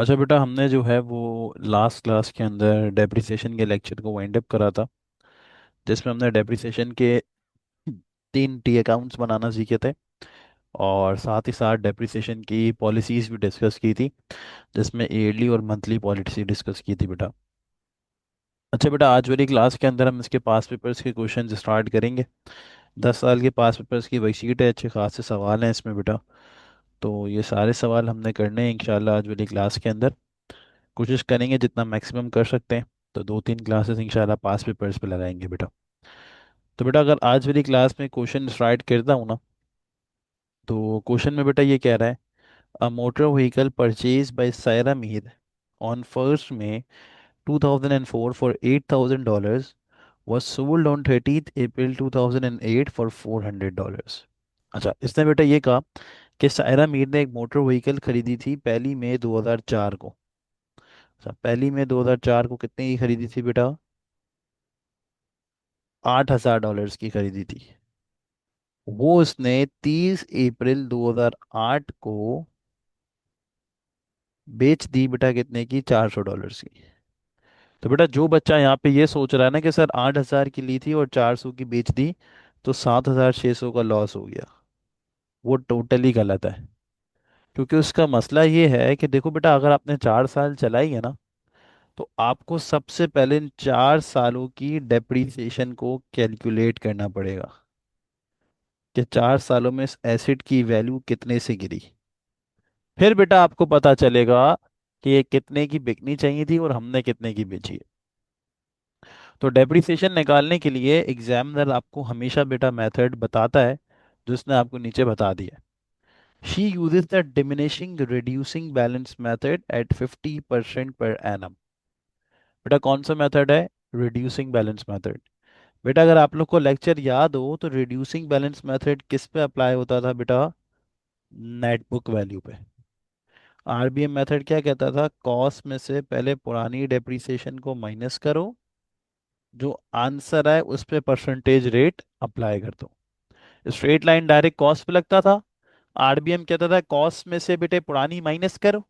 अच्छा बेटा, हमने जो है वो लास्ट क्लास के अंदर डेप्रिसिएशन के लेक्चर को वाइंड अप करा था, जिसमें हमने डेप्रिसिएशन के 3 टी अकाउंट्स बनाना सीखे थे। और साथ ही साथ डेप्रिसिएशन की पॉलिसीज़ भी डिस्कस की थी, जिसमें ईयरली और मंथली पॉलिसी डिस्कस की थी बेटा। अच्छा बेटा, आज वाली क्लास के अंदर हम इसके पास पेपर्स के क्वेश्चन स्टार्ट करेंगे। 10 साल के पास पेपर्स की वही शीट है, अच्छे खासे सवाल हैं इसमें बेटा। तो ये सारे सवाल हमने करने हैं इंशाल्लाह आज वाली क्लास के अंदर। कोशिश करेंगे जितना मैक्सिमम कर सकते हैं। तो 2-3 क्लासेस इंशाल्लाह पास पेपर्स पे लगाएंगे बेटा। तो बेटा, अगर आज वाली क्लास में क्वेश्चन स्टार्ट करता हूँ ना, तो क्वेश्चन में बेटा ये कह रहा है, a motor vehicle purchase by Saira Mir on 1 May 2004 for $8,000 was sold on 30th April 2008 for $400। अच्छा, इसने बेटा ये कहा कि सायरा मीर ने एक मोटर व्हीकल खरीदी थी 1 मई 2004 को। अच्छा, 1 मई 2004 को कितने की खरीदी थी बेटा? $8,000 की खरीदी थी। वो उसने 30 अप्रैल 2008 को बेच दी बेटा, कितने की? $400 की। तो बेटा, जो बच्चा यहाँ पे ये सोच रहा है ना कि सर 8,000 की ली थी और 400 की बेच दी, तो 7,600 का लॉस हो गया, वो टोटली गलत है। क्योंकि उसका मसला ये है कि देखो बेटा, अगर आपने 4 साल चलाई है ना, तो आपको सबसे पहले इन 4 सालों की डेप्रीसिएशन को कैलकुलेट करना पड़ेगा कि 4 सालों में इस एसिड की वैल्यू कितने से गिरी। फिर बेटा आपको पता चलेगा कि ये कितने की बिकनी चाहिए थी और हमने कितने की बेची है। तो डेप्रिसिएशन निकालने के लिए एग्जामिनर आपको हमेशा बेटा मेथड बताता है, जो उसने आपको नीचे बता दिया है। She uses the diminishing reducing balance method at 50% per annum. बेटा, कौन सा मेथड है? Reducing balance method. बेटा, अगर आप लोग को लेक्चर याद हो तो रिड्यूसिंग बैलेंस मेथड किस पे अप्लाई होता था बेटा? नेट बुक वैल्यू पे। आरबीएम मेथड क्या कहता था? कॉस्ट में से पहले पुरानी डेप्रिसिएशन को माइनस करो, जो आंसर है उस पे परसेंटेज रेट अप्लाई कर दो। स्ट्रेट लाइन डायरेक्ट कॉस्ट पे लगता था। आरबीएम कहता था कॉस्ट में से बेटे पुरानी माइनस करो,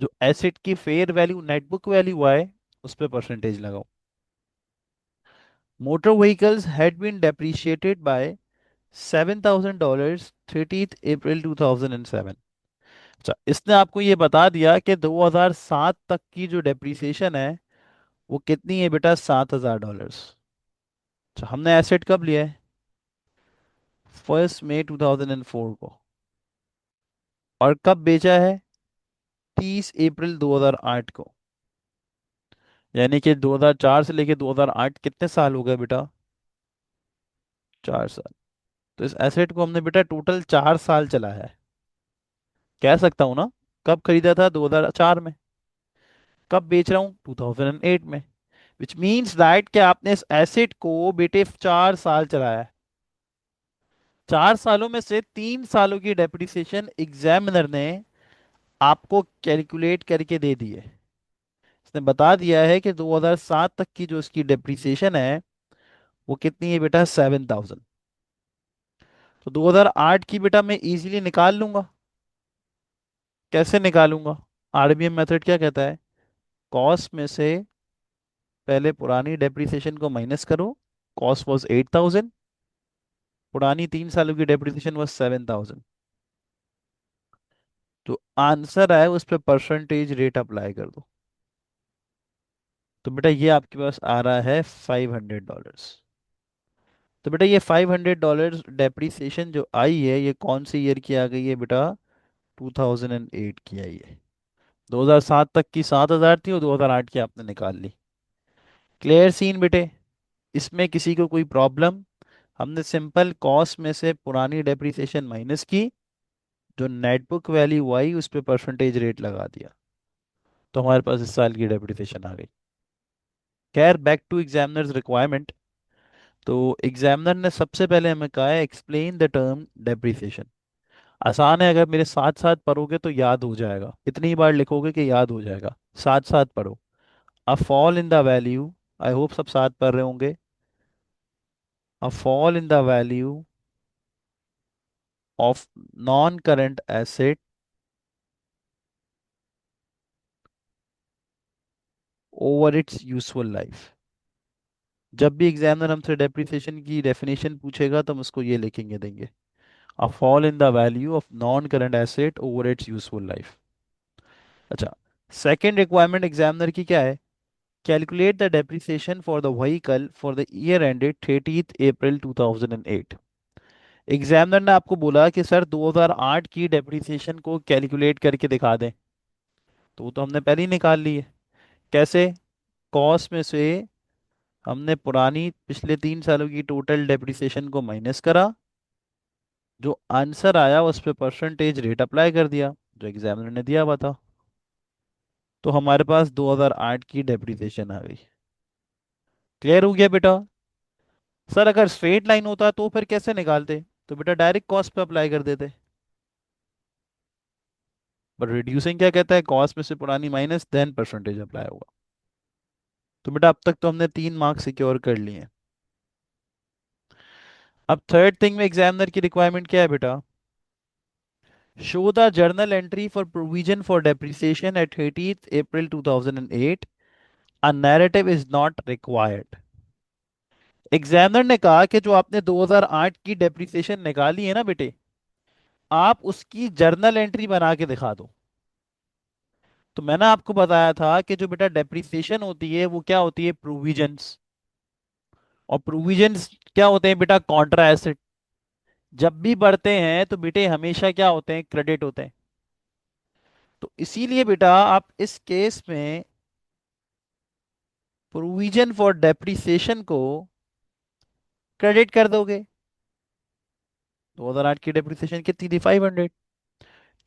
जो एसेट की fair value net book value आए उस पे परसेंटेज लगाओ। Motor vehicles had been depreciated by $7,000 30th April 2007। अच्छा, इसने आपको ये बता दिया कि 2007 तक की जो डेप्रिसिएशन है वो कितनी है बेटा? $7,000। अच्छा, हमने एसेट कब लिया है? 1 मई 2004 को। और कब बेचा है? 30 अप्रैल 2008 को। यानी कि 2004 से लेके 2008 कितने साल हो गए बेटा? 4 साल। तो इस एसेट को हमने बेटा टोटल 4 साल चलाया है। कह सकता हूँ ना, कब खरीदा था? 2004 में। कब बेच रहा हूँ? 2008 में। विच मीन्स दैट कि आपने इस एसेट को बेटे 4 साल चलाया है। 4 सालों में से 3 सालों की डेप्रिसिएशन एग्जामिनर ने आपको कैलकुलेट करके दे दी है। इसने बता दिया है कि 2007 तक की जो इसकी डेप्रिसिएशन है वो कितनी है बेटा? 7,000। तो 2008 की बेटा मैं इजीली निकाल लूंगा। कैसे निकालूंगा? आरबीएम मेथड क्या कहता है? कॉस्ट में से पहले पुरानी डेप्रिसिएशन को माइनस करो। कॉस्ट वॉज 8,000, पुरानी 3 सालों की डेप्रिसिएशन वॉज 7,000। तो आंसर आए उस पर परसेंटेज रेट अप्लाई कर दो। तो बेटा ये आपके पास आ रहा है $500। तो बेटा ये $500 डेप्रिसिएशन जो आई है, ये कौन सी ईयर की आ गई है बेटा? 2008 की आई है। 2007 तक की 7,000 थी और 2008 की आपने निकाल ली। क्लियर सीन बेटे? इसमें किसी को कोई प्रॉब्लम? हमने सिंपल कॉस्ट में से पुरानी डेप्रिसिएशन माइनस की, जो नेट बुक वैल्यू आई उस पर परसेंटेज रेट लगा दिया, तो हमारे पास इस साल की डेप्रिसिएशन आ गई। खैर, बैक टू एग्जामिनर्स रिक्वायरमेंट। तो एग्जामिनर ने सबसे पहले हमें कहा है एक्सप्लेन द टर्म डेप्रिसिएशन। आसान है, अगर मेरे साथ साथ पढ़ोगे तो याद हो जाएगा, इतनी बार लिखोगे कि याद हो जाएगा। साथ साथ पढ़ो। A fall in the value, I hope सब साथ पढ़ रहे होंगे। A fall in the value of non current asset over its useful life. जब भी एग्जामिनर हमसे डेप्रिसिएशन की डेफिनेशन पूछेगा तो हम उसको ये लिखेंगे देंगे, a fall in the value of non current asset over its useful life. अच्छा, सेकेंड रिक्वायरमेंट एग्जामिनर की क्या है? Calculate the depreciation for the vehicle for the year ended 30 April 2008। Examiner ने आपको बोला कि सर 2008 की डेप्रिसिएशन को कैलकुलेट करके दिखा दें। तो वो तो हमने पहले ही निकाल ली है। कैसे? कॉस्ट में से हमने पुरानी पिछले 3 सालों की टोटल डेप्रिसिएशन को माइनस करा, जो आंसर आया उस पे परसेंटेज रेट अप्लाई कर दिया जो एग्जामिनर ने दिया हुआ था। तो हमारे पास 2008 की डेप्रिसिएशन आ गई। क्लियर हो गया बेटा? सर अगर स्ट्रेट लाइन होता तो फिर कैसे निकालते? तो बेटा डायरेक्ट कॉस्ट पे अप्लाई कर देते। बट रिड्यूसिंग क्या कहता है, कॉस्ट में से पुरानी माइनस देन परसेंटेज अप्लाई होगा। तो बेटा अब तक तो हमने 3 मार्क्स सिक्योर कर लिए हैं। अब थर्ड थिंग में एग्जामिनर की रिक्वायरमेंट क्या है बेटा? Show the journal entry for provision for depreciation eight 30 April 2008। A narrative is not required. Examiner ने कहा कि जो आपने 2008 की डेप्रिसिएशन निकाली है ना बेटे, आप उसकी जर्नल एंट्री बना के दिखा दो। तो मैंने आपको बताया था कि जो बेटा डेप्रिसिएशन होती है वो क्या होती है, प्रोविजंस। और प्रोविजंस क्या होते हैं बेटा, कॉन्ट्रा एसेट। जब भी बढ़ते हैं तो बेटे हमेशा क्या होते हैं, क्रेडिट होते हैं। तो इसीलिए बेटा आप इस केस में प्रोविजन फॉर डेप्रिसिएशन को क्रेडिट कर दोगे। 2008 की डेप्रिसिएशन कितनी थी, 500।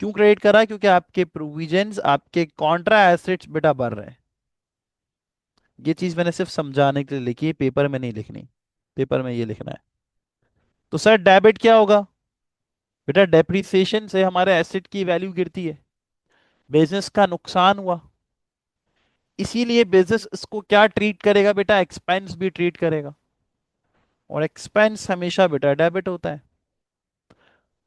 क्यों क्रेडिट करा? क्योंकि आपके प्रोविजंस, आपके कॉन्ट्रा एसेट्स बेटा बढ़ रहे हैं। ये चीज मैंने सिर्फ समझाने के लिए लिखी है, पेपर में नहीं लिखनी। पेपर में ये लिखना है। तो सर डेबिट क्या होगा? बेटा डेप्रिसिएशन से हमारे एसेट की वैल्यू गिरती है, बिजनेस का नुकसान हुआ। इसीलिए बिजनेस इसको क्या ट्रीट करेगा बेटा, एक्सपेंस भी ट्रीट करेगा। और एक्सपेंस हमेशा बेटा डेबिट होता है।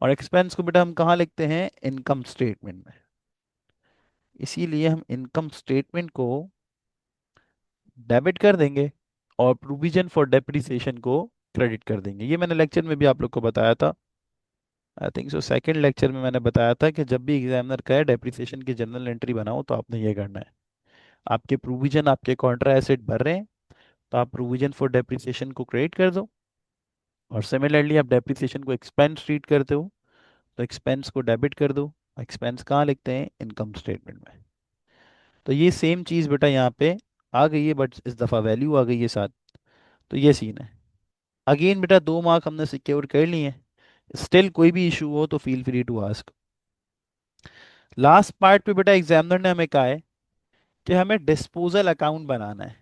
और एक्सपेंस को बेटा हम कहाँ लिखते हैं, इनकम स्टेटमेंट में। इसीलिए हम इनकम स्टेटमेंट को डेबिट कर देंगे और प्रोविजन फॉर डेप्रिसिएशन को क्रेडिट कर देंगे। ये मैंने लेक्चर में भी आप लोग को बताया था। I think so second lecture में मैंने बताया था कि जब भी एग्जामिनर कहे डेप्रिसिएशन की जनरल एंट्री बनाओ तो आपने ये करना है। आपके प्रोविजन, आपके कॉन्ट्रा एसेट भर रहे हैं, तो आप प्रोविजन फॉर डेप्रिसिएशन को क्रेडिट कर दो। और सिमिलरली आप डेप्रिसिएशन को एक्सपेंस ट्रीट करते हो, तो एक्सपेंस को डेबिट कर दो। एक्सपेंस कहाँ लिखते हैं, इनकम स्टेटमेंट में। तो ये सेम चीज़ बेटा यहाँ पे आ गई है, बट इस दफ़ा वैल्यू आ गई है साथ। तो ये सीन है। अगेन बेटा 2 मार्क हमने सिक्योर कर लिए हैं। स्टिल कोई भी इशू हो तो feel free to ask. Last part पे बेटा एग्जामिनर ने हमें कहा है कि हमें डिस्पोजल अकाउंट बनाना है।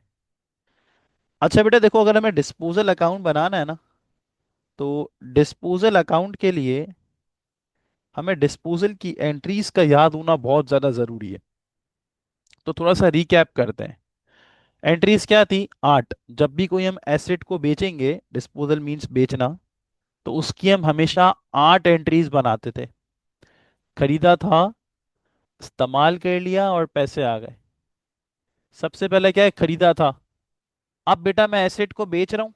अच्छा बेटा देखो, अगर हमें डिस्पोजल अकाउंट बनाना है ना, तो डिस्पोजल अकाउंट के लिए हमें डिस्पोजल की एंट्रीज का याद होना बहुत ज़्यादा ज़रूरी है। तो थोड़ा सा रिकैप करते हैं। एंट्रीज क्या थी, 8। जब भी कोई हम एसेट को बेचेंगे, डिस्पोजल मींस बेचना, तो उसकी हम हमेशा 8 एंट्रीज बनाते थे। खरीदा था, इस्तेमाल कर लिया और पैसे आ गए। सबसे पहले क्या है, खरीदा था। अब बेटा मैं एसेट को बेच रहा हूँ।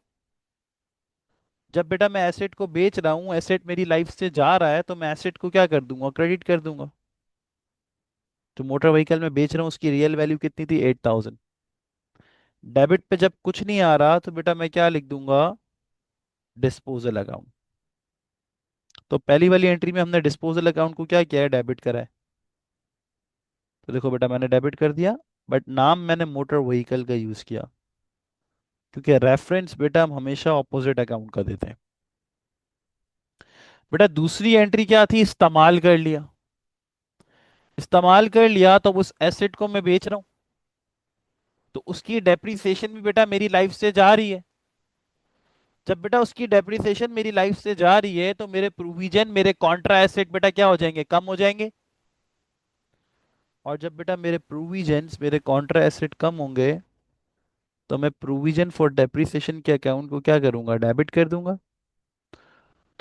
जब बेटा मैं एसेट को बेच रहा हूँ, एसेट मेरी लाइफ से जा रहा है, तो मैं एसेट को क्या कर दूंगा, क्रेडिट कर दूंगा। जो मोटर व्हीकल में बेच रहा हूँ उसकी रियल वैल्यू कितनी थी, 8000। डेबिट पे जब कुछ नहीं आ रहा तो बेटा मैं क्या लिख दूंगा, डिस्पोजल अकाउंट। तो पहली वाली एंट्री में हमने डिस्पोजल अकाउंट को क्या किया है, डेबिट करा है। तो देखो बेटा मैंने डेबिट कर दिया, बट नाम मैंने मोटर व्हीकल का यूज किया, क्योंकि रेफरेंस बेटा हम हमेशा ऑपोजिट अकाउंट का देते हैं। बेटा दूसरी एंट्री क्या थी, इस्तेमाल कर लिया। इस्तेमाल कर लिया तो उस एसेट को मैं बेच रहा हूं, तो उसकी डेप्रिसिएशन भी बेटा मेरी लाइफ से जा रही है। जब बेटा उसकी डेप्रिसिएशन मेरी लाइफ से जा रही है, तो मेरे प्रोविजन, मेरे कॉन्ट्रा एसेट बेटा क्या हो जाएंगे, कम हो जाएंगे। और जब बेटा मेरे प्रोविजंस, मेरे कॉन्ट्रा एसेट कम होंगे, तो मैं प्रोविजन फॉर डेप्रिसिएशन के अकाउंट को क्या करूंगा, डेबिट कर दूंगा।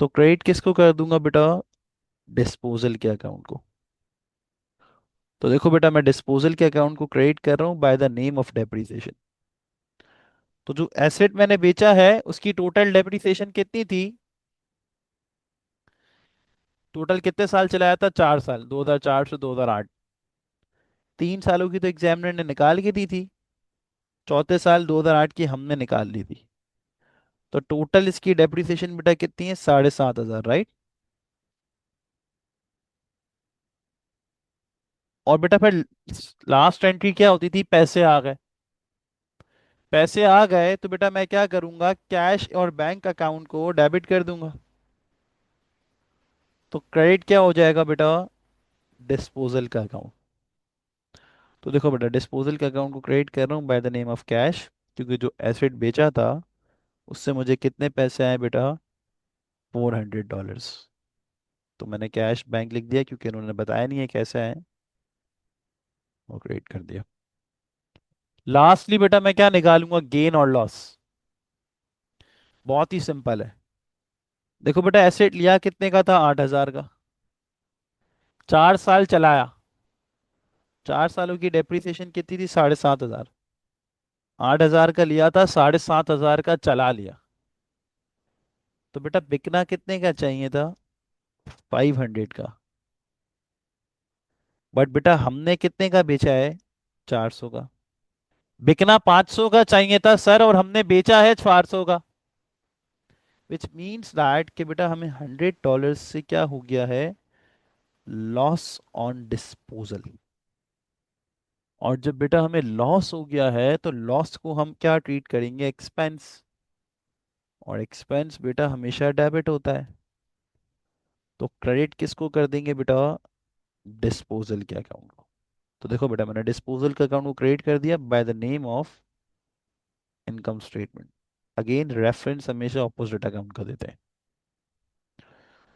तो क्रेडिट किसको कर दूंगा बेटा, डिस्पोजल के अकाउंट को। तो देखो बेटा, मैं डिस्पोजल के अकाउंट को क्रेडिट कर रहा हूँ by the name of depreciation. तो जो एसेट मैंने बेचा है उसकी टोटल डेप्रिसिएशन कितनी थी? टोटल कितने साल चलाया था? 4 साल, 2004 से 2008। 3 सालों की तो एग्जामिनर ने निकाल के दी थी, चौथे साल 2008 की हमने निकाल ली थी। तो टोटल इसकी डेप्रिसिएशन बेटा कितनी है? 7,500, राइट। और बेटा फिर लास्ट एंट्री क्या होती थी? पैसे आ गए। पैसे आ गए तो बेटा मैं क्या करूंगा? कैश और बैंक अकाउंट को डेबिट कर दूंगा। तो क्रेडिट क्या हो जाएगा बेटा? डिस्पोजल का अकाउंट। तो देखो बेटा, डिस्पोजल के अकाउंट को क्रेडिट कर रहा हूँ by the name of cash, क्योंकि जो एसेट बेचा था उससे मुझे कितने पैसे आए बेटा? $400। तो मैंने कैश बैंक लिख दिया क्योंकि उन्होंने बताया नहीं है कैसे आए, वो क्रेडिट कर दिया। लास्टली बेटा मैं क्या निकालूंगा? गेन और लॉस। बहुत ही सिंपल है। देखो बेटा, एसेट लिया कितने का था? 8,000 का। 4 साल चलाया। 4 सालों की डेप्रिसिएशन कितनी थी? 7,500। 8,000 का लिया था, 7,500 का चला लिया। तो बेटा बिकना कितने का चाहिए था? 500 का। बट बेटा हमने कितने का बेचा है? 400 का। बिकना 500 का चाहिए था सर, और हमने बेचा है 400 का। विच मीन्स दैट कि बेटा हमें $100 से क्या हो गया है? Loss on disposal. और जब बेटा हमें लॉस हो गया है तो लॉस को हम क्या ट्रीट करेंगे? एक्सपेंस। और एक्सपेंस बेटा हमेशा डेबिट होता है। तो क्रेडिट किसको कर देंगे बेटा? डिस्पोजल के अकाउंट को। तो देखो बेटा, मैंने डिस्पोजल के अकाउंट को क्रेडिट कर दिया by the name of income statement. Again reference हमेशा ऑपोजिट अकाउंट का देते हैं।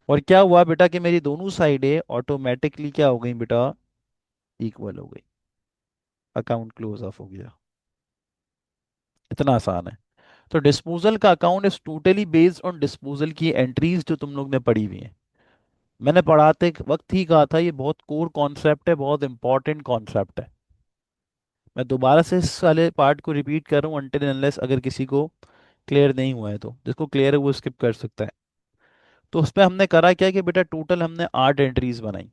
और क्या हुआ बेटा कि मेरी दोनों साइडें ऑटोमेटिकली क्या हो गई बेटा? इक्वल हो गई। अकाउंट क्लोज ऑफ हो गया। इतना आसान है। तो डिस्पोजल का account is totally based on disposal की एंट्रीज जो तुम लोग ने पढ़ी हुई हैं। मैंने पढ़ाते वक्त ही कहा था ये बहुत कोर कॉन्सेप्ट है, बहुत इंपॉर्टेंट कॉन्सेप्ट है। मैं दोबारा से इस वाले पार्ट को रिपीट कर रहा हूँ अनटिल अनलेस अगर किसी को क्लियर नहीं हुआ है, तो जिसको क्लियर है वो स्किप कर सकता है। तो उस पर हमने करा क्या कि बेटा टोटल हमने 8 एंट्रीज बनाई,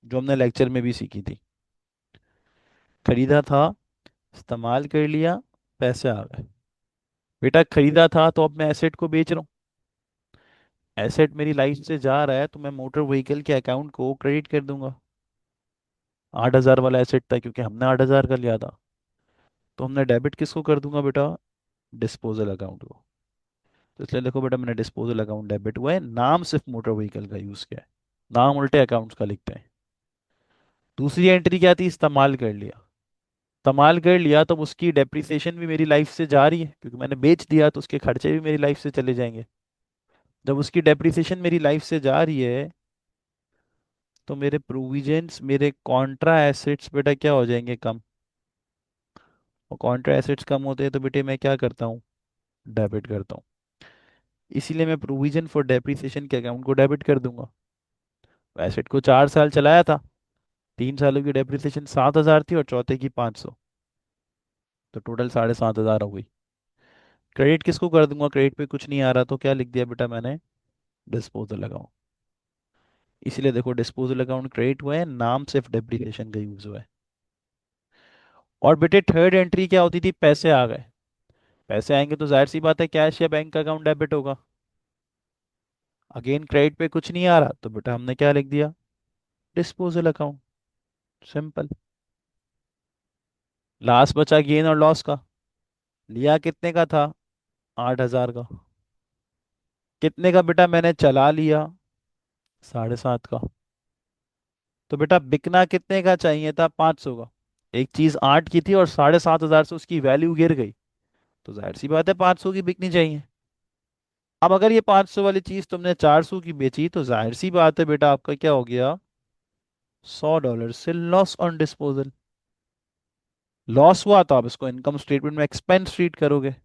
जो हमने लेक्चर में भी सीखी थी। खरीदा था, इस्तेमाल कर लिया, पैसे आ गए। बेटा खरीदा था तो अब मैं एसेट को बेच रहा हूँ। एसेट मेरी लाइफ से जा रहा है तो मैं मोटर व्हीकल के अकाउंट को क्रेडिट कर दूंगा। 8,000 वाला एसेट था क्योंकि हमने 8,000 का लिया था। तो हमने डेबिट किसको कर दूंगा बेटा? डिस्पोजल अकाउंट को। तो इसलिए देखो बेटा, मैंने डिस्पोजल अकाउंट डेबिट हुआ है, नाम सिर्फ मोटर व्हीकल का यूज किया है। नाम उल्टे अकाउंट्स का लिखते हैं। दूसरी एंट्री क्या थी? इस्तेमाल कर लिया। इस्तेमाल कर लिया तो उसकी डेप्रिसिएशन भी मेरी लाइफ से जा रही है क्योंकि मैंने बेच दिया, तो उसके खर्चे भी मेरी लाइफ से चले जाएंगे। जब उसकी डेप्रिसिएशन मेरी लाइफ से जा रही है तो मेरे प्रोविजंस, मेरे कॉन्ट्रा एसेट्स बेटा क्या हो जाएंगे? कम। और कॉन्ट्रा एसेट्स कम होते हैं तो बेटे मैं क्या करता हूँ? डेबिट करता हूँ। इसीलिए मैं प्रोविजन फॉर डेप्रिसिएशन के अकाउंट को डेबिट कर दूंगा। एसेट को 4 साल चलाया था, 3 सालों की डेप्रिसिएशन 7,000 थी और चौथे की 500। तो टोटल 7,500 हो गई। क्रेडिट किसको कर दूंगा? क्रेडिट पे कुछ नहीं आ रहा तो क्या लिख दिया बेटा मैंने? Disposal account. इसीलिए देखो, डिस्पोजल अकाउंट क्रेडिट हुआ है, नाम सिर्फ डेप्रिसिएशन का यूज हुआ है। और बेटे थर्ड एंट्री क्या होती थी? पैसे आ गए। पैसे आएंगे तो जाहिर सी बात है कैश या बैंक का अकाउंट डेबिट होगा। अगेन क्रेडिट पे कुछ नहीं आ रहा तो बेटा हमने क्या लिख दिया? Disposal account. सिंपल। लास्ट बचा गेन और लॉस का। लिया कितने का था? 8,000 का। कितने का बेटा मैंने चला लिया? 7,500 का। तो बेटा बिकना कितने का चाहिए था? 500 का। एक चीज 8 की थी और 7,500 से उसकी वैल्यू गिर गई, तो जाहिर सी बात है 500 की बिकनी चाहिए। अब अगर ये 500 वाली चीज तुमने 400 की बेची तो जाहिर सी बात है बेटा आपका क्या हो गया? $100 से लॉस ऑन डिस्पोजल। लॉस हुआ तो आप इसको इनकम स्टेटमेंट में एक्सपेंस ट्रीट करोगे।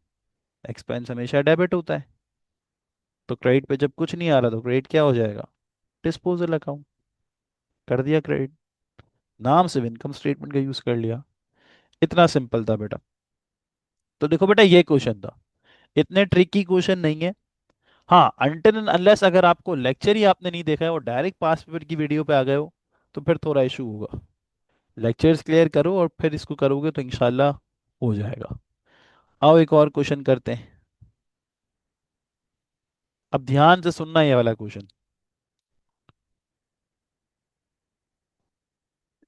एक्सपेंस हमेशा डेबिट होता है। तो क्रेडिट पे जब कुछ नहीं आ रहा तो क्रेडिट क्या हो जाएगा? Disposal account. कर दिया क्रेडिट। नाम सिर्फ इनकम स्टेटमेंट का यूज कर लिया। इतना सिंपल था बेटा। तो देखो बेटा ये क्वेश्चन था, इतने ट्रिकी क्वेश्चन नहीं है। हाँ, अनटिल एंड अनलेस अगर आपको लेक्चर ही आपने नहीं देखा है और डायरेक्ट पास पेपर की वीडियो पे आ गए हो, तो फिर थोड़ा इशू होगा। लेक्चर्स क्लियर करो और फिर इसको करोगे तो इंशाल्लाह हो जाएगा। आओ एक और क्वेश्चन करते हैं। अब ध्यान से सुनना ये वाला क्वेश्चन।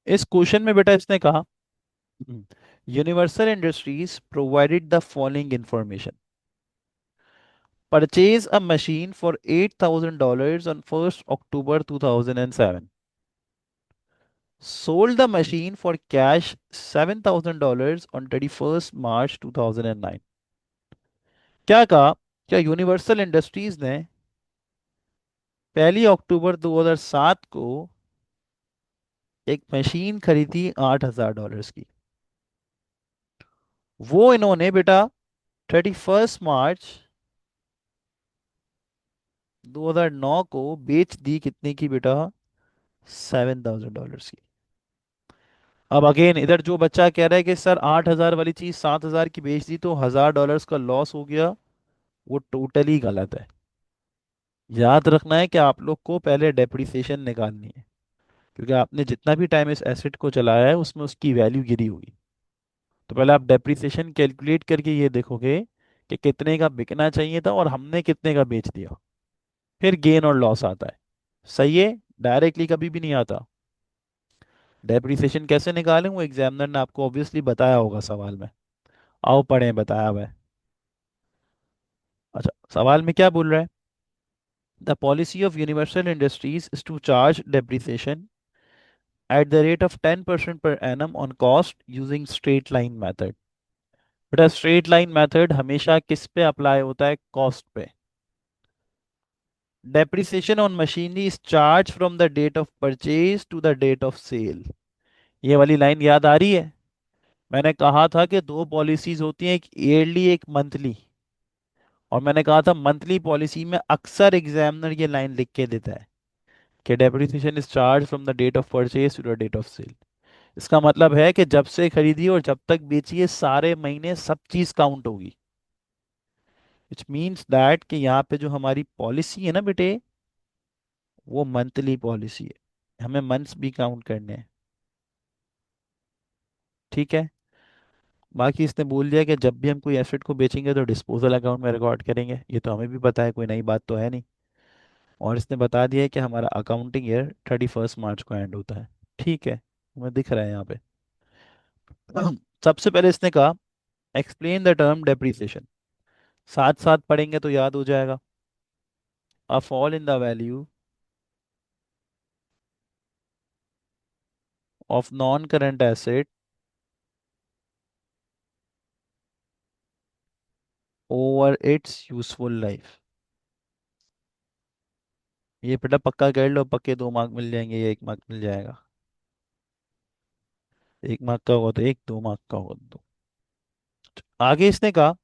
इस क्वेश्चन में बेटा इसने कहा, universal industries provided the following information: purchase a machine for $8,000 on 1st October 2007, sold the machine for cash $7,000 on 31st March 2009। क्या कहा? क्या यूनिवर्सल इंडस्ट्रीज ने 1 अक्टूबर 2007 को एक मशीन खरीदी $8,000 की। वो इन्होंने बेटा 31 मार्च 2009 को बेच दी कितने की बेटा? $7,000 की। अब अगेन इधर जो बच्चा कह रहा है कि सर 8,000 वाली चीज 7,000 की बेच दी तो $1,000 का लॉस हो गया, वो टोटली गलत है। याद रखना है कि आप लोग को पहले डेप्रिसिएशन निकालनी है, क्योंकि आपने जितना भी टाइम इस एसेट को चलाया है उसमें उसकी वैल्यू गिरी होगी। तो पहले आप डेप्रिसिएशन कैलकुलेट करके ये देखोगे कि कितने का बिकना चाहिए था और हमने कितने का बेच दिया, फिर गेन और लॉस आता है। सही है? डायरेक्टली कभी भी नहीं आता। डेप्रिसिएशन कैसे निकालें वो एग्जामिनर ने आपको ऑब्वियसली बताया होगा सवाल में। आओ पढ़ें, बताया हुआ है। अच्छा, सवाल में क्या बोल रहा है? The policy of Universal Industries is to charge depreciation at the rate of 10% per annum on cost using straight line method। बेटा स्ट्रेट लाइन मेथड हमेशा किस पे अप्लाई होता है? कॉस्ट पे। Depreciation on machinery is charge from the date of purchase to the date of sale. ये वाली line याद आ रही है? मैंने कहा था कि दो पॉलिसीज होती हैं, एक ईयरली एक मंथली। और मैंने कहा था मंथली पॉलिसी में अक्सर एग्जामिनर ये लाइन लिख के देता है कि depreciation is charge from the date of purchase to the date of sale. इसका मतलब है कि जब से खरीदी और जब तक बेचिए सारे महीने सब चीज काउंट होगी। विच मीन्स दैट कि यहाँ पे जो हमारी पॉलिसी है ना बेटे, वो मंथली पॉलिसी है, हमें मंथ्स भी काउंट करने हैं। ठीक है? बाकी इसने बोल दिया कि जब भी हम कोई एसेट को बेचेंगे तो डिस्पोजल अकाउंट में रिकॉर्ड करेंगे, ये तो हमें भी पता है, कोई नई बात तो है नहीं। और इसने बता दिया है कि हमारा अकाउंटिंग ईयर 31 मार्च को एंड होता है। ठीक है, हमें दिख रहा है यहाँ पे। सबसे पहले इसने कहा एक्सप्लेन द टर्म डेप्रिसिएशन। साथ साथ पढ़ेंगे तो याद हो जाएगा। A fall in the value of non current asset over its useful life. ये बेटा पक्का कर लो, पक्के 2 मार्क मिल जाएंगे या 1 मार्क मिल जाएगा। 1 मार्क का होगा तो एक, 2 मार्क का होगा तो दो। आगे इसने कहा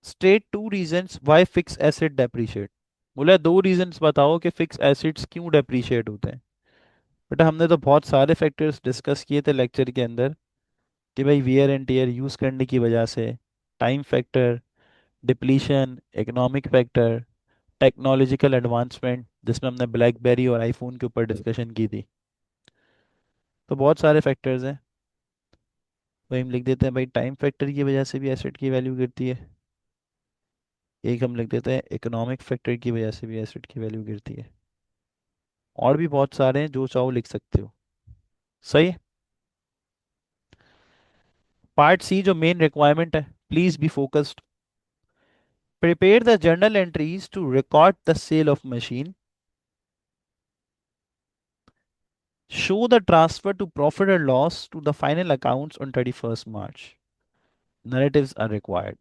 state 2 reasons why fix asset depreciate. बोला 2 रीजंस बताओ कि फिक्स एसेट्स क्यों डेप्रिशिएट होते हैं। बेटा हमने तो बहुत सारे फैक्टर्स डिस्कस किए थे लेक्चर के अंदर कि भाई वियर एंड टीयर यूज करने की वजह से, time factor, depletion, economic factor, technological advancement जिसमें हमने ब्लैकबेरी और आईफोन के ऊपर डिस्कशन की थी। तो बहुत सारे फैक्टर्स हैं। वही हम लिख देते हैं भाई, टाइम फैक्टर की वजह से भी एसेट की वैल्यू गिरती है। एक हम लिख देते हैं इकोनॉमिक फैक्टर की वजह से भी एसेट की वैल्यू गिरती है। और भी बहुत सारे हैं, जो चाहो लिख सकते हो। सही है? पार्ट सी जो मेन रिक्वायरमेंट है, please be focused. Prepare the journal entries to record the sale of machine, show the transfer to profit or loss to the final accounts on 31st March। narratives are required।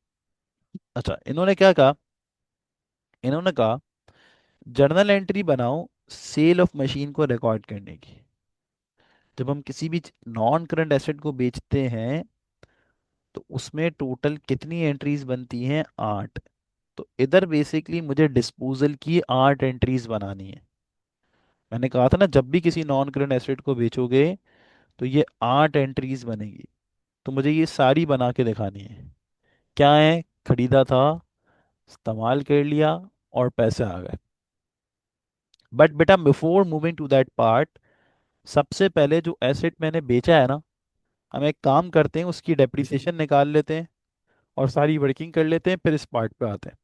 अच्छा, इन्होंने क्या कहा? इन्होंने कहा journal entry बनाओ cell of machine को record करने की। जब हम किसी भी नॉन करंट एसेट को बेचते हैं तो उसमें टोटल कितनी एंट्रीज बनती हैं? 8। तो इधर बेसिकली मुझे डिस्पोजल की 8 एंट्रीज बनानी है। मैंने कहा था ना, जब भी किसी नॉन करंट एसेट को बेचोगे तो ये 8 एंट्रीज बनेगी। तो मुझे ये सारी बना के दिखानी है। क्या है? खरीदा था, इस्तेमाल कर लिया, और पैसे आ गए। बट बेटा before moving to that part, सबसे पहले जो एसेट मैंने बेचा है ना, हम एक काम करते हैं, उसकी डेप्रिसिएशन निकाल लेते हैं और सारी वर्किंग कर लेते हैं, फिर इस पार्ट पे आते हैं।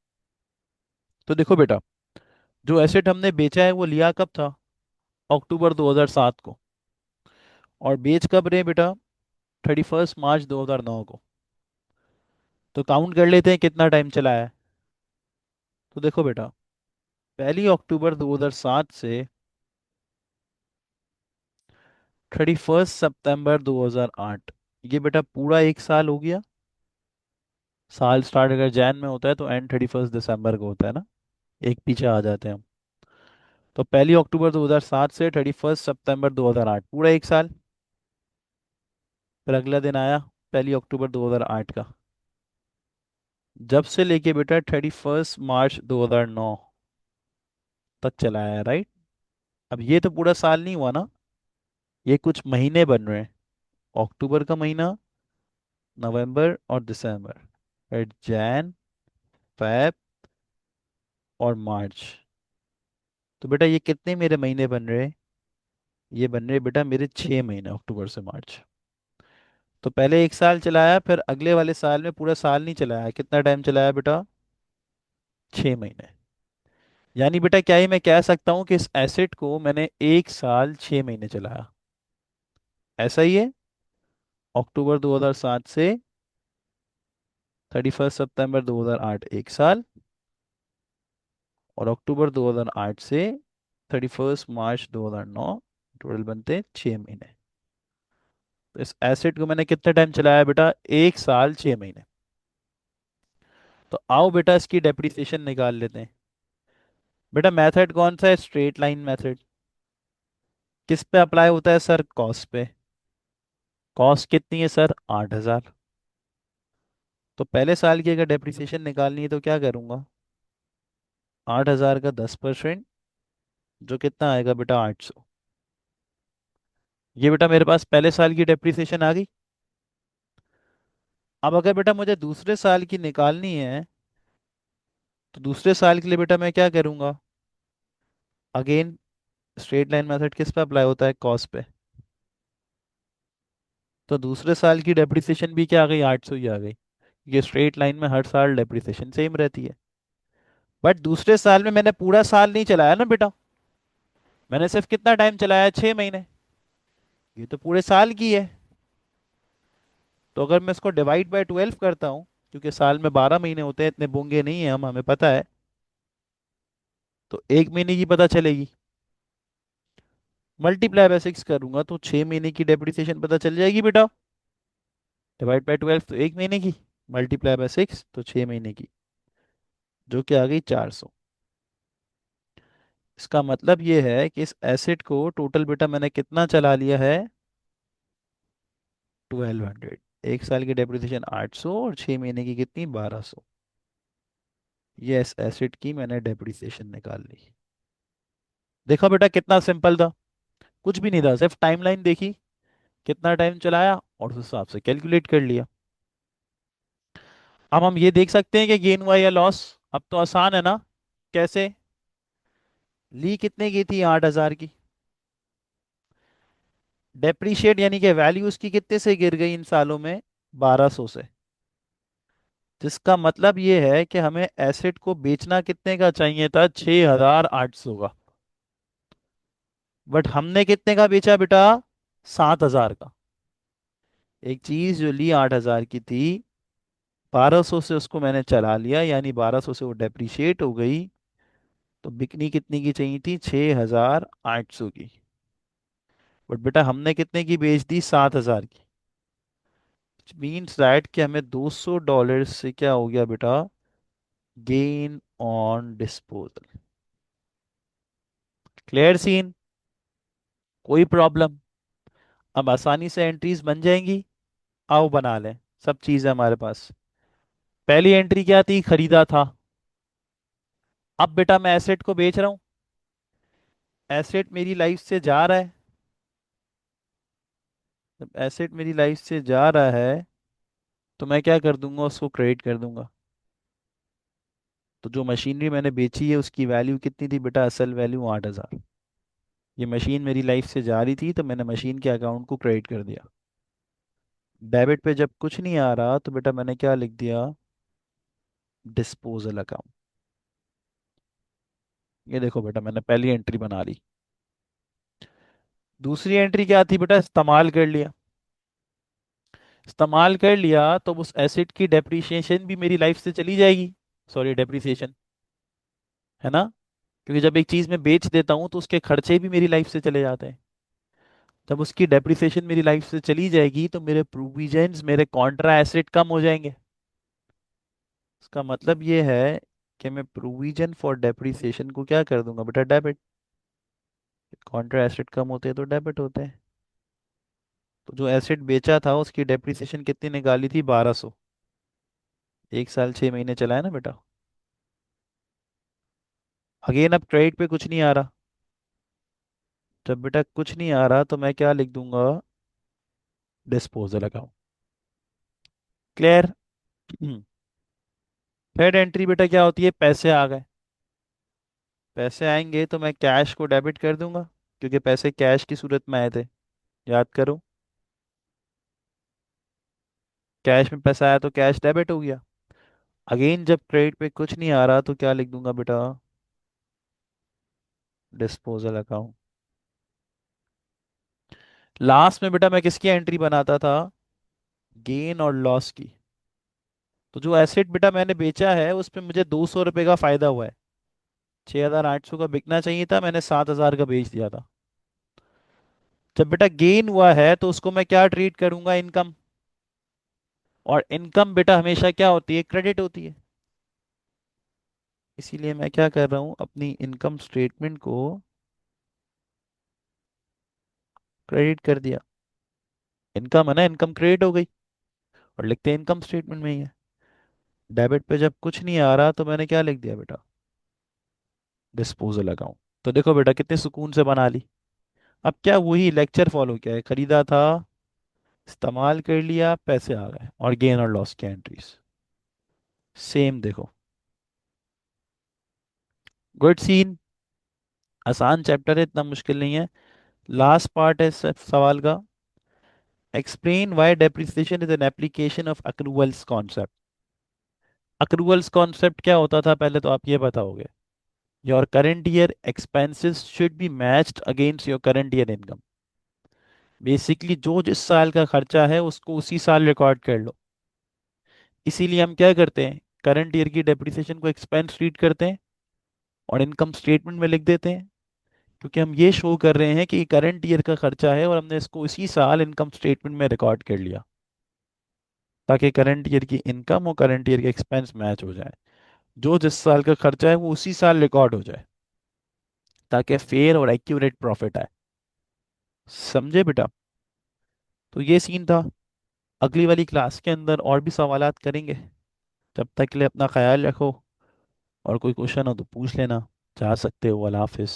तो देखो बेटा, जो एसेट हमने बेचा है वो लिया कब था? अक्टूबर 2007 को। और बेच कब रहे बेटा? 31 मार्च 2009 को। तो काउंट कर लेते हैं कितना टाइम चला है। तो देखो बेटा, 1 अक्टूबर 2007 से 31 सितंबर 2008, ये बेटा पूरा एक साल हो गया। साल स्टार्ट अगर जैन में होता है तो एंड 31 दिसंबर को होता है ना। एक पीछे आ जाते हैं हम। तो 1 अक्टूबर 2007 से 31 सितंबर 2008, पूरा एक साल। फिर अगला दिन आया 1 अक्टूबर 2008 का। जब से लेके बेटा 31 मार्च 2009 तक चला है, राइट। अब ये तो पूरा साल नहीं हुआ ना, ये कुछ महीने बन रहे हैं। अक्टूबर का महीना, नवंबर और दिसंबर, फिर जैन, फेब और मार्च। तो बेटा ये कितने मेरे महीने बन रहे हैं? ये बन रहे बेटा मेरे 6 महीने, अक्टूबर से मार्च। तो पहले एक साल चलाया, फिर अगले वाले साल में पूरा साल नहीं चलाया, कितना टाइम चलाया बेटा? 6 महीने। यानी बेटा क्या ही मैं कह सकता हूँ कि इस एसेट को मैंने एक साल 6 महीने चलाया। ऐसा ही है। अक्टूबर 2007 से 31 सितंबर 2008 एक साल, और अक्टूबर 2008 से 31 मार्च 2009, टोटल बनते हैं 6 महीने। तो इस एसेट को मैंने कितना टाइम चलाया बेटा? एक साल 6 महीने। तो आओ बेटा इसकी डेप्रिसिएशन निकाल लेते हैं। बेटा मेथड कौन सा है? Straight line method. किस पे अप्लाई होता है सर? कॉस्ट पे। कॉस्ट कितनी है सर? 8,000। तो पहले साल की अगर डेप्रिसिएशन निकालनी है तो क्या करूंगा? 8,000 का 10%, जो कितना आएगा बेटा? 800। ये बेटा मेरे पास पहले साल की डेप्रिसिएशन आ गई। अब अगर बेटा मुझे दूसरे साल की निकालनी है, तो दूसरे साल के लिए बेटा मैं क्या करूंगा? अगेन स्ट्रेट लाइन मेथड किस पे अप्लाई होता है? कॉस्ट पे। तो दूसरे साल की डेप्रिसिएशन भी क्या आ गई? 800 ही आ गई। ये स्ट्रेट लाइन में हर साल डेप्रिसिएशन सेम रहती है। बट दूसरे साल में मैंने पूरा साल नहीं चलाया ना बेटा, मैंने सिर्फ कितना टाइम चलाया? 6 महीने। ये तो पूरे साल की है। तो अगर मैं इसको डिवाइड बाय 12 करता हूँ, क्योंकि साल में 12 महीने होते हैं, इतने बोंगे नहीं है हम, हमें पता है। तो एक महीने की पता चलेगी, मल्टीप्लाई बाय 6 करूंगा तो 6 महीने की डेप्रिसिएशन पता चल जाएगी बेटा। डिवाइड बाय 12 तो एक महीने की, मल्टीप्लाई बाय 6 तो 6 महीने की, जो कि आ गई 400। इसका मतलब ये है कि इस एसेट को टोटल बेटा मैंने कितना चला लिया है? 1200। एक साल की डेप्रिसिएशन 800 और 6 महीने की कितनी? 1200। ये इस एसेट की मैंने डेप्रिसिएशन निकाल ली। देखा बेटा कितना सिंपल था। कुछ भी नहीं था, सिर्फ टाइमलाइन देखी, कितना टाइम चलाया और उस हिसाब से कैलकुलेट कर लिया। अब हम ये देख सकते हैं कि गेन हुआ या लॉस। अब तो आसान है ना। कैसे? ली कितने की थी? 8,000 की। डेप्रीशिएट यानी कि वैल्यू उसकी कितने से गिर गई इन सालों में? 1,200 से। जिसका मतलब ये है कि हमें एसेट को बेचना कितने का चाहिए था? 6,800 का। बट हमने कितने का बेचा बेटा? 7,000 का। एक चीज जो ली 8,000 की थी, 1,200 से उसको मैंने चला लिया, यानी 1,200 से वो डेप्रीशिएट हो गई। तो बिकनी कितनी की चाहिए थी? 6,800 की। बट बेटा हमने कितने की बेच दी? 7,000 की। मीन्स दैट कि हमें $200 से क्या हो गया बेटा? Gain on disposal. Clear scene? कोई प्रॉब्लम? अब आसानी से एंट्रीज बन जाएंगी। आओ बना लें। सब चीज़ है हमारे पास। पहली एंट्री क्या थी? खरीदा था। अब बेटा मैं एसेट को बेच रहा हूँ। एसेट मेरी लाइफ से जा रहा है। जब एसेट मेरी लाइफ से जा रहा है तो मैं क्या कर दूंगा, उसको क्रेडिट कर दूंगा। तो जो मशीनरी मैंने बेची है उसकी वैल्यू कितनी थी बेटा, असल वैल्यू 8,000। ये मशीन मेरी लाइफ से जा रही थी तो मैंने मशीन के अकाउंट को क्रेडिट कर दिया। डेबिट पे जब कुछ नहीं आ रहा तो बेटा मैंने क्या लिख दिया, डिस्पोजल अकाउंट। ये देखो बेटा मैंने पहली एंट्री बना ली। दूसरी एंट्री क्या थी बेटा, इस्तेमाल कर लिया। इस्तेमाल कर लिया तो उस एसेट की डेप्रिसिएशन भी मेरी लाइफ से चली जाएगी। सॉरी, डेप्रिसिएशन, है ना। क्योंकि जब एक चीज मैं बेच देता हूँ तो उसके खर्चे भी मेरी लाइफ से चले जाते हैं। जब उसकी डेप्रिसिएशन मेरी लाइफ से चली जाएगी तो मेरे प्रोविजंस, मेरे कॉन्ट्रा एसेट कम हो जाएंगे। इसका मतलब ये है कि मैं प्रोविजन फॉर डेप्रिसिएशन को क्या कर दूंगा बेटा, डेबिट। कॉन्ट्रा एसेट कम होते हैं तो डेबिट होते हैं। तो जो एसेट बेचा था उसकी डेप्रिसिएशन कितनी निकाली थी, 1200। 1 साल 6 महीने चला है ना बेटा। अगेन अब क्रेडिट पे कुछ नहीं आ रहा। जब बेटा कुछ नहीं आ रहा तो मैं क्या लिख दूंगा, disposal account. Clear. Third entry बेटा क्या होती है, पैसे आ गए। पैसे आएंगे तो मैं कैश को डेबिट कर दूंगा, क्योंकि पैसे कैश की सूरत में आए थे। याद करो, कैश में पैसा आया तो कैश डेबिट हो गया। अगेन जब क्रेडिट पे कुछ नहीं आ रहा तो क्या लिख दूंगा बेटा, डिस्पोजल अकाउंट। लास्ट में बेटा मैं किसकी एंट्री बनाता था, गेन और लॉस की। तो जो एसेट बेटा मैंने बेचा है उस पे मुझे 200 रुपये का फायदा हुआ है। 6,800 का बिकना चाहिए था, मैंने 7,000 का बेच दिया था। जब बेटा गेन हुआ है तो उसको मैं क्या ट्रीट करूंगा, इनकम। और इनकम बेटा हमेशा क्या होती है, क्रेडिट होती है। इसीलिए मैं क्या कर रहा हूँ, अपनी इनकम स्टेटमेंट को क्रेडिट कर दिया। इनकम है ना, इनकम क्रेडिट हो गई और लिखते हैं इनकम स्टेटमेंट में ही है। डेबिट पे जब कुछ नहीं आ रहा तो मैंने क्या लिख दिया बेटा, डिस्पोजल अकाउंट। तो देखो बेटा कितने सुकून से बना ली। अब क्या वही लेक्चर फॉलो किया है, खरीदा था, इस्तेमाल कर लिया, पैसे आ गए, और गेन और लॉस की एंट्रीज सेम देखो। Good scene. आसान चैप्टर है, इतना मुश्किल नहीं है। लास्ट पार्ट है सवाल का, explain why depreciation is an application of accruals concept. Accruals concept क्या होता था पहले तो आप ये बताओगे, your current year expenses should be matched against your current year income. Basically जो जिस साल का खर्चा है उसको उसी साल रिकॉर्ड कर लो। इसीलिए हम क्या करते हैं, करंट ईयर की डेप्रिसिएशन को एक्सपेंस ट्रीट करते हैं और इनकम स्टेटमेंट में लिख देते हैं। क्योंकि हम ये शो कर रहे हैं कि करंट ईयर का खर्चा है और हमने इसको इसी साल इनकम स्टेटमेंट में रिकॉर्ड कर लिया, ताकि करंट ईयर की इनकम और करंट ईयर के एक्सपेंस मैच हो जाए। जो जिस साल का खर्चा है वो उसी साल रिकॉर्ड हो जाए, ताकि फेयर और एक्यूरेट प्रॉफिट आए। समझे बेटा। तो ये सीन था। अगली वाली क्लास के अंदर और भी सवालात करेंगे। तब तक के लिए अपना ख्याल रखो, और कोई क्वेश्चन हो तो पूछ लेना। जा सकते हो। अल्लाह हाफिज़।